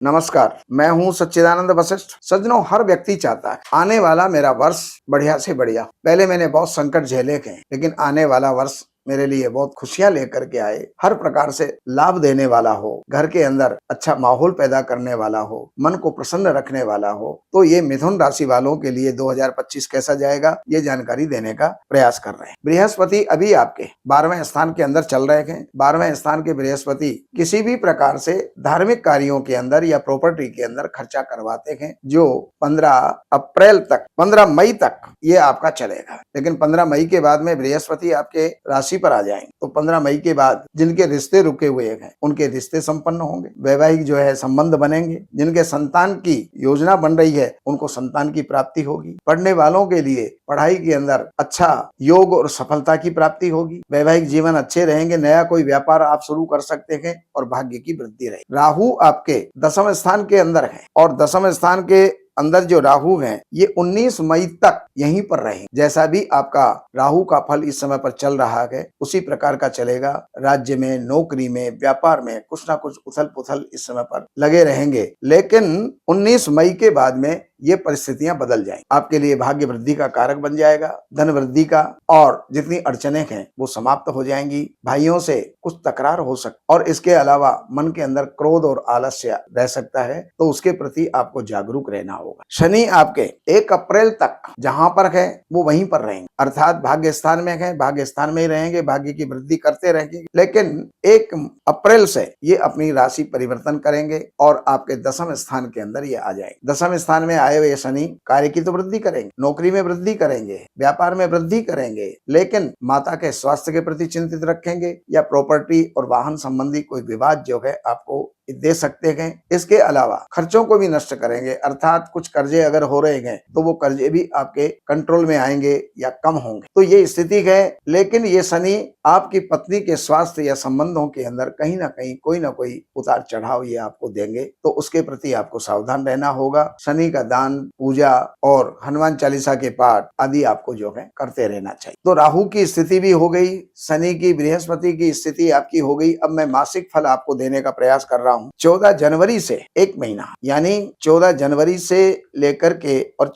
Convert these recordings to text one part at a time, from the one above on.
नमस्कार, मैं हूँ सच्चिदानंद वशिष्ठ। सज्जनों, हर व्यक्ति चाहता है आने वाला मेरा वर्ष बढ़िया से बढ़िया। पहले मैंने बहुत संकट झेले थे, लेकिन आने वाला वर्ष मेरे लिए बहुत खुशियां लेकर के आए। हर प्रकार से लाभ देने वाला हो, घर के अंदर अच्छा माहौल पैदा करने वाला हो, मन को प्रसन्न रखने वाला हो। तो ये मिथुन राशि वालों के लिए 2025 कैसा जाएगा, ये जानकारी देने का प्रयास कर रहे हैं। बृहस्पति अभी आपके 12वें स्थान के अंदर चल रहे हैं। 12वें स्थान के बृहस्पति किसी भी प्रकार से धार्मिक कार्यों के अंदर या प्रॉपर्टी के अंदर खर्चा करवाते हैं, जो 15 मई तक ये आपका चलेगा। लेकिन 15 मई के बाद में बृहस्पति आपके राशि पर आ जाएंगे, तो 15 मई के बाद जिनके रिश्ते रुके हुए हैं उनके रिश्ते संपन्न होंगे, वैवाहिक जो है संबंध बनेंगे। जिनके संतान की योजना बन रही है उनको संतान की प्राप्ति होगी। पढ़ने वालों के लिए पढ़ाई के अंदर अच्छा योग और सफलता की प्राप्ति होगी। वैवाहिक जीवन अच्छे रहेंगे। नया कोई व्यापार आप शुरू कर सकते हैं और भाग्य की वृद्धि रहेगी। राहु आपके 10वें स्थान के अंदर है और 10वें स्थान के अंदर जो राहु हैं ये 19 मई तक यहीं पर रहेंगे। जैसा भी आपका राहु का फल इस समय पर चल रहा है उसी प्रकार का चलेगा। राज्य में, नौकरी में, व्यापार में कुछ ना कुछ उथल पुथल इस समय पर लगे रहेंगे। लेकिन 19 मई के बाद में ये परिस्थितियां बदल जाएंगी। आपके लिए भाग्य वृद्धि का कारक बन जाएगा, धन वृद्धि का, और जितनी अड़चने हैं वो समाप्त हो जाएंगी। भाइयों से कुछ तकरार हो सकती, और इसके अलावा मन के अंदर क्रोध और आलस्य रह सकता है, तो उसके प्रति आपको जागरूक रहना होगा। शनि आपके 1 अप्रैल तक जहां पर है वो वहीं पर रहेंगे, अर्थात भाग्य स्थान में है, भाग्य स्थान में ही रहेंगे, भाग्य की वृद्धि करते रहेंगे। लेकिन 1 अप्रैल से ये अपनी राशि परिवर्तन करेंगे और आपके 10वें स्थान के अंदर ये आ जाएंगे। 10वें स्थान में आए हुए शनि कार्य की तो वृद्धि करेंगे, नौकरी में वृद्धि करेंगे, व्यापार में वृद्धि करेंगे, लेकिन माता के स्वास्थ्य के प्रति चिंतित रखेंगे या प्रॉपर्टी और वाहन संबंधी कोई विवाद जो है आपको दे सकते हैं। इसके अलावा खर्चों को भी नष्ट करेंगे, अर्थात कुछ कर्जे अगर हो रहे हैं तो वो कर्जे भी आपके कंट्रोल में आएंगे या कम होंगे। तो ये स्थिति है। लेकिन ये शनि आपकी पत्नी के स्वास्थ्य या संबंधों के अंदर कहीं ना कहीं कोई ना कोई उतार चढ़ाव ये आपको देंगे, तो उसके प्रति आपको सावधान रहना होगा। शनि का दान, पूजा और हनुमान चालीसा के पाठ आदि आपको जो है करते रहना चाहिए। तो राहु की स्थिति भी हो गई, शनि की, बृहस्पति की स्थिति आपकी हो गई। अब मैं मासिक फल आपको देने का प्रयास कर रहा हूं। 14 जनवरी से एक महीना, यानी 14 जनवरी से लेकर के और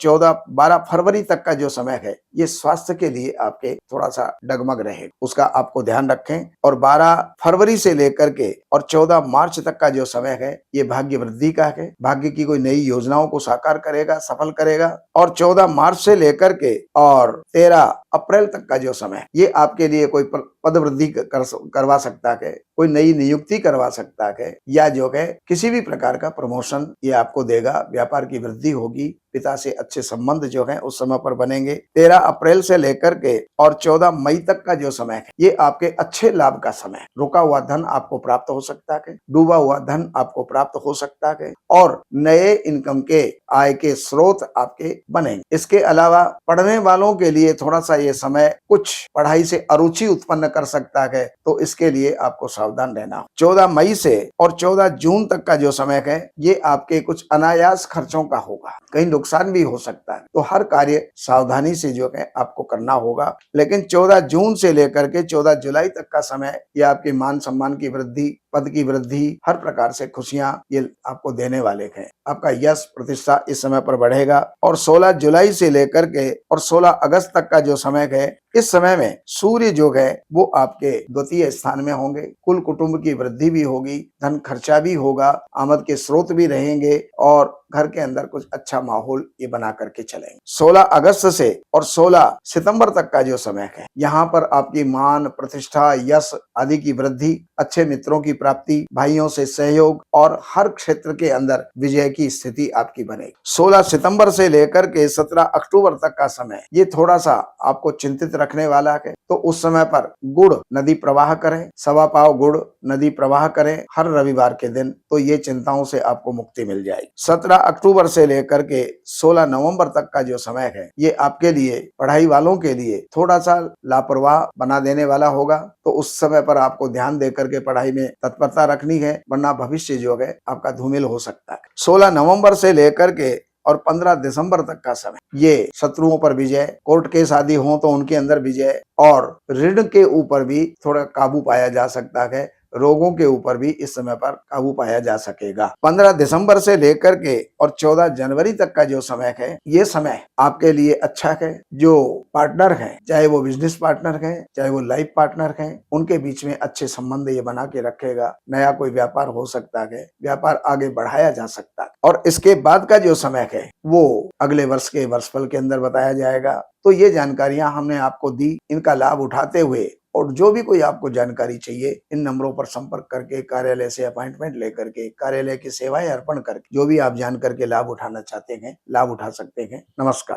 12 फरवरी तक का जो समय है ये स्वास्थ्य के लिए आपके थोड़ा सा डगमग रहेगा, उसका आपको ध्यान रखें। और 12 फरवरी से लेकर के और 14 मार्च तक का जो समय है ये भाग्य वृद्धि का है। भाग्य की कोई नई योजनाओं को साकार करेगा, सफल करेगा। और 14 मार्च से लेकर के और 13 अप्रैल तक का जो समय ये आपके लिए कोई पद वृद्धि करवा सकता है, कोई नई नियुक्ति करवा सकता है, या जो है किसी भी प्रकार का प्रमोशन ये आपको देगा। व्यापार की वृद्धि होगी, पिता से अच्छे संबंध जो है उस समय पर बनेंगे। 13 अप्रैल से लेकर के और 14 मई तक का जो समय है ये आपके अच्छे लाभ का समय है। रुका हुआ धन आपको प्राप्त हो सकता है, डूबा हुआ धन आपको प्राप्त हो सकता है, और नए इनकम के आय के स्रोत आपके बनेंगे। इसके अलावा पढ़ने वालों के लिए थोड़ा सा ये समय कुछ पढ़ाई से अरुचि उत्पन्न कर सकता है, तो इसके लिए आपको सावधान रहना हो। 14 मई से और 14 जून तक का जो समय है ये आपके कुछ अनायास खर्चों का होगा, कहीं नुकसान भी हो सकता है, तो हर कार्य सावधानी से जो है आपको करना होगा। लेकिन 14 जून से लेकर के 14 जुलाई तक का समय ये आपके मान सम्मान की वृद्धि, पद की वृद्धि, हर प्रकार से खुशियां ये आपको देने वाले हैं। आपका यश प्रतिष्ठा इस समय पर बढ़ेगा। और 16 जुलाई से लेकर के और 16 अगस्त तक का जो समय है इस समय में सूर्य जो है वो आपके द्वितीय स्थान में होंगे। कुल कुटुंब की वृद्धि भी होगी, धन खर्चा भी होगा, आमद के स्रोत भी रहेंगे, और घर के अंदर कुछ अच्छा माहौल ये बना करके चलेंगे। 16 अगस्त से और 16 सितंबर तक का जो समय है यहाँ पर आपकी मान, प्रतिष्ठा, यश आदि की वृद्धि, अच्छे मित्रों की प्राप्ति, भाइयों से सहयोग और हर क्षेत्र के अंदर विजय की स्थिति आपकी बनेगी। 16 सितंबर से लेकर के 17 अक्टूबर तक का समय ये थोड़ा सा आपको चिंतित रखने वाला है, तो उस समय पर गुड़ नदी प्रवाह करें, 1.25 पाव गुड़ नदी प्रवाह करें हर रविवार के दिन, तो ये चिंताओं से आपको मुक्ति मिल जाएगी। 17 अक्टूबर से लेकर के 16 नवंबर तक का जो समय है ये आपके लिए, पढ़ाई वालों के लिए थोड़ा सा लापरवाह बना देने वाला होगा, तो उस समय पर आपको ध्यान देकर के पढ़ाई में तत्परता रखनी है, वरना भविष्य जो है आपका धूमिल हो सकता है। 16 नवंबर से लेकर के और 15 दिसंबर तक का समय ये शत्रुओं पर विजय, कोर्ट केस आदि हो तो उनके अंदर विजय, और ऋण के ऊपर भी थोड़ा काबू पाया जा सकता है। रोगों के ऊपर भी इस समय पर काबू पाया जा सकेगा। 15 दिसंबर से लेकर के और 14 जनवरी तक का जो समय है, ये समय आपके लिए अच्छा है। जो पार्टनर हैं, चाहे वो बिजनेस पार्टनर हैं, चाहे वो लाइफ पार्टनर हैं, उनके बीच में अच्छे संबंध ये बना के रखेगा। नया कोई व्यापार हो सकता है, व्यापार आगे बढ़ाया जा सकता है। और इसके बाद का जो समय है वो अगले वर्ष के वर्षफल के अंदर बताया जाएगा। तो ये जानकारियां हमने आपको दी, इनका लाभ उठाते हुए और जो भी कोई आपको जानकारी चाहिए, इन नंबरों पर संपर्क करके कार्यालय से अपॉइंटमेंट लेकर के कार्यालय की सेवाएं अर्पण करके जो भी आप जान करके लाभ उठाना चाहते हैं, लाभ उठा सकते हैं। नमस्कार।